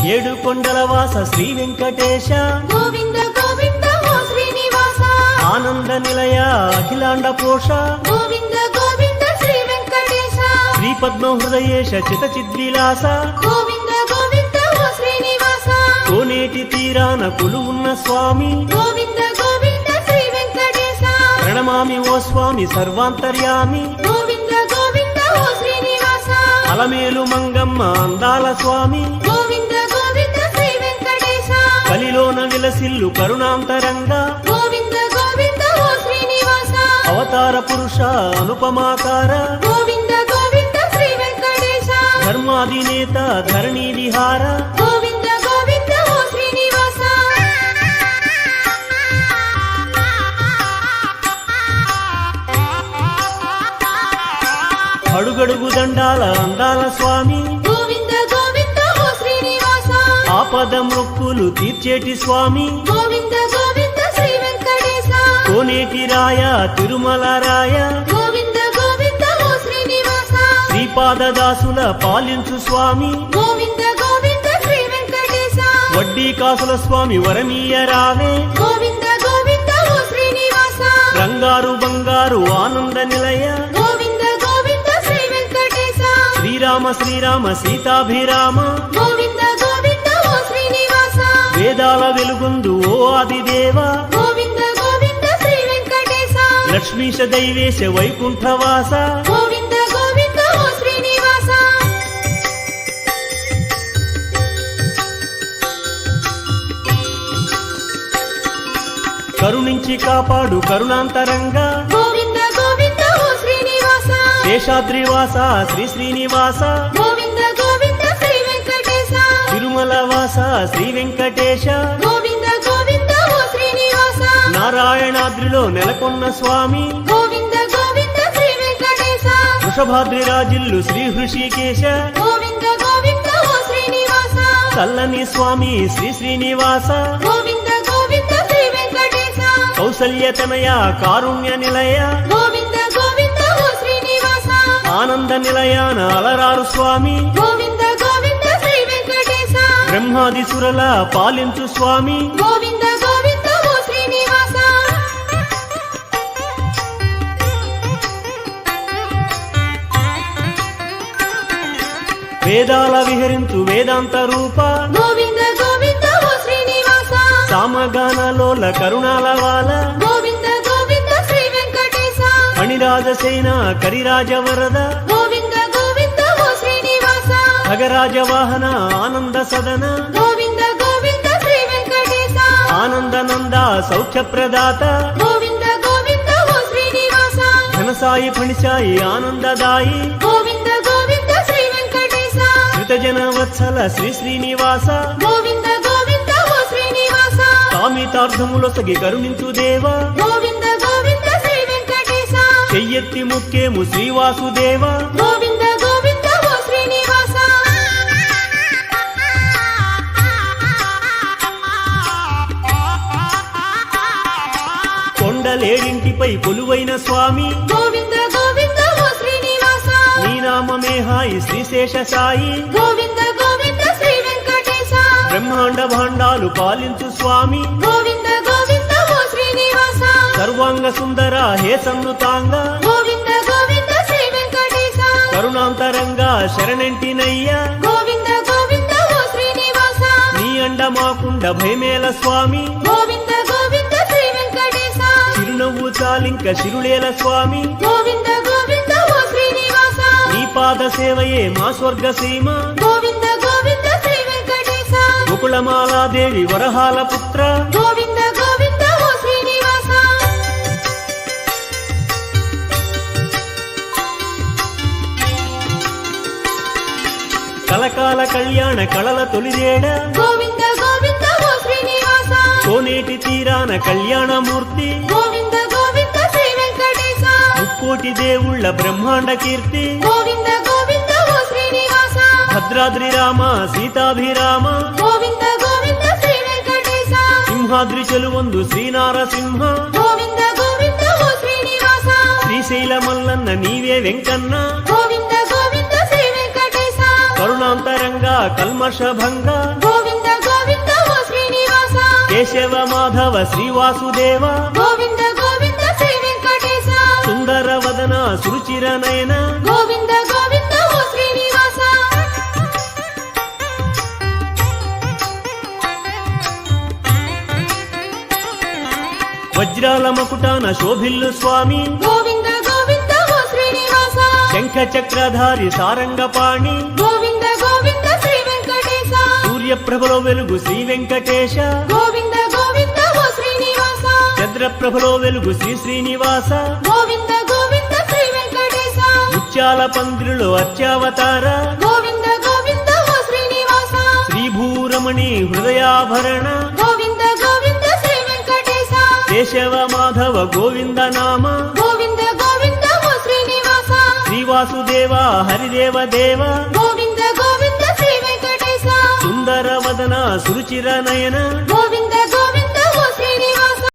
ఏడు కొండల వాస శ్రీ వెంకటేశ గోవింద గోవింద ఓ శ్రీనివాస ఆనంద నిలయ అఖిలాండ పోష గోవింద గోవింద శ్రీ వెంకటేశ శ్రీ పద్మ హృదయేశ చిత చిద్విలాస గోవింద గోవింద ఓ శ్రీనివాస కోనేటి తీరాన కొలువున్న స్వామి గోవింద గోవింద శ్రీ వెంకటేశ ప్రణమామి ఓ స్వామి సర్వాంతర్యామి గోవింద గోవింద ఓ శ్రీనివాస అలమేలు మంగమ్మ అందాల స్వామి గోవింద గోవింద శ్రీ వెంకటేశ కలిలోన విలసిల్లు కరుణాంతరంగా గోవింద గోవింద ఓ శ్రీనివాస అవతార పురుష అనుపమాకార గోవింద గోవింద శ్రీ వెంకటేశ ధర్మాధినేత ధరణి విహార గోవింద గోవింద ఓ శ్రీనివాస అడుగడుగు దండాల అందాల స్వామి గోవింద గోవింద ఓ శ్రీనివాస ఆపద మొక్కులు తీర్చేటి స్వామి గోవింద గోవింద శ్రీ వెంకటేశ కోనేటి రాయ తిరుమల రాయ గోవింద గోవింద ఓ శ్రీనివాస శ్రీపాదదాసుల పాలించు స్వామి గోవింద గోవింద శ్రీ వెంకటేశ వడ్డీ కాసుల స్వామి వరమీయ రావే గోవింద గోవింద ఓ శ్రీనివాస రంగారు బంగారు ఆనంద నిలయ గోవింద గోవింద శ్రీ వెంకటేశ శ్రీరామ శ్రీరామ సీతాభిరామ గోవింద గోవింద ఓ శ్రీనివాస వేదాల వెలుగొందు ఓ ఆదిదేవ గోవింద గోవింద శ్రీ వెంకటేశ లక్ష్మీశ దైవేశ వైకుంఠవాస గోవింద గోవింద ఓ శ్రీనివాస కరుణించి కాపాడు కరుణాంతరంగా గోవింద గోవింద ఓ శ్రీనివాస శేషాద్రివాస శ్రీ శ్రీనివాస గోవింద గోవింద శ్రీ వెంకటేశ తిరుమల వాస శ్రీ వెంకటేశ గోవింద గోవింద ఓ శ్రీనివాస నారాయణాద్రిలో నెలకొన్న స్వామి గోవింద గోవింద శ్రీ వెంకటేశ వృషభాద్రి రాజిల్లు శ్రీ హృషికేశ గోవింద గోవింద ఓ శ్రీనివాస చల్లని స్వామి శ్రీ శ్రీనివాస గోవింద గోవింద శ్రీ వెంకటేశ కౌసల్యతనయ కారుణ్య నిలయ గోవింద గోవింద ఓ శ్రీనివాస ఆనంద నిలయాన అలరారు స్వామి గోవింద గోవింద శ్రీ వెంకటేశ బ్రహ్మాది సురల పాలించు స్వామి గోవింద గోవింద ఓ శ్రీనివాస వేదాల విహరించు వేదాంత రూప గోవింద గోవింద ఓ శ్రీనివాస సామగానలోల కరుణాల వాల గోవింద గోవింద శ్రీ వెంకటేశ ఫణిరాజసేన కరిరాజ వరద గోవింద గోవింద ఓ శ్రీనివాస ఖగరాజ వాహన ఆనంద సదన గోవింద గోవింద శ్రీ వెంకటేశ ఆనందనంద సౌఖ్య ప్రదాత గోవింద గోవింద ఓ శ్రీనివాస ఘనసాయి ఫణిసాయి ఆనందదాయి గోవింద గోవింద శ్రీ వెంకటేశ కృతజన వత్సల శ్రీ శ్రీనివాస గోవింద గోవింద ఓ శ్రీనివాస కామితార్థములొసగి కరుణించు దేవ గోవింద గోవింద శ్రీ వెంకటేశ చెయ్యెత్తి ముక్కేము శ్రీవాసుదేవ గోవింద గోవింద ఓ శ్రీనివాస కొండలేడింటిపై కొలువైన స్వామి గోవింద గోవింద ఓ శ్రీనివాస నీ నామమే హాయి శ్రీశేష సాయి గోవింద గోవింద శ్రీ వెంకటేశ బ్రహ్మాండ భాండాలు పాలించు స్వామి గోవింద గోవింద ఓ శ్రీనివాస సర్వాంగ సుందర హే సన్నుతాంగ గోవింద గోవింద శ్రీ వెంకటేశ కరుణాంతరంగా శరణంటినయ్యా గోవింద గోవింద ఓ శ్రీనివాస నీ అండ మాకుండ భయమేల స్వామి గోవింద గోవింద శ్రీ వెంకటేశ చిరునవ్వు చాలింక శిరులేల స్వామి గోవింద గోవింద ఓ శ్రీనివాస నీ పాద సేవయే మా స్వర్గ సీమ గోవింద గోవింద శ్రీ వెంకటేశ ముకుళమాలాదేవి వరహాల పుత్ర గోవింద గోవింద ఓ శ్రీనివాస కలకాల కళ్యాణ కళల తొలిదేడ గోవింద గోవింద ఓ శ్రీనివాస కోనేటి తీరాన కళ్యాణమూర్తి గోవింద గోవింద శ్రీ వెంకటేశ ముక్కోటి దేవుళ్ళ బ్రహ్మాండ కీర్తి గోవింద గోవింద ఓ శ్రీనివాస భద్రాద్రి రామ సీతాభిరామ గోవింద గోవింద శ్రీ వెంకటేశ సింహాద్రి చెలువొందు శ్రీనారసింహ గోవింద గోవింద ఓ శ్రీనివాస శ్రీశైల మల్లన్న నీవే వెంకన్న గోవింద గోవింద శ్రీ వెంకటేశ కరుణాంతర ರಂಗ ಕಲ್ಮಶ ಭಂಗ గోవింద గోవింద ఓ శ్రీనివాస ಕೇಶವ ಮಾಧವ ಶ್ರೀವಾಸುದೇವ గోవింద గోవింద శ్రీ వెంకటేశ ಸುಂದರ ವದನ ಸುರುಚಿರ ನಯನ గోవింద గోవింద ఓ శ్రీనివాస వజ్రాల మకుటాన శోభిల్లు స్వామి గోవింద గోవింద ఓ శ్రీనివాస శంఖ చక్రధారి సారంగపాణి గోవింద గోవింద శ్రీ వెంకటేశ సూర్యప్రభలో వెలుగు శ్రీ వెంకటేశ గోవింద గోవింద ఓ శ్రీనివాస చంద్రప్రభలో వెలుగు శ్రీ శ్రీనివాస గోవింద గోవింద శ్రీ వెంకటేశ ముత్యాల పందిరులో అత్యావతార గోవింద గోవింద ఓ శ్రీనివాస శ్రీభూరమణి హృదయాభరణ గోవింద గోవింద శ్రీ వెంకటేశ కేశవ మాధవ గోవింద నామ గోవింద గోవింద ఓ శ్రీనివాస శ్రీవాసుదేవ హరిదేవ దేవ గోవింద గోవింద శ్రీ వెంకటేశ సుందర వదన సురుచిర నయన గోవింద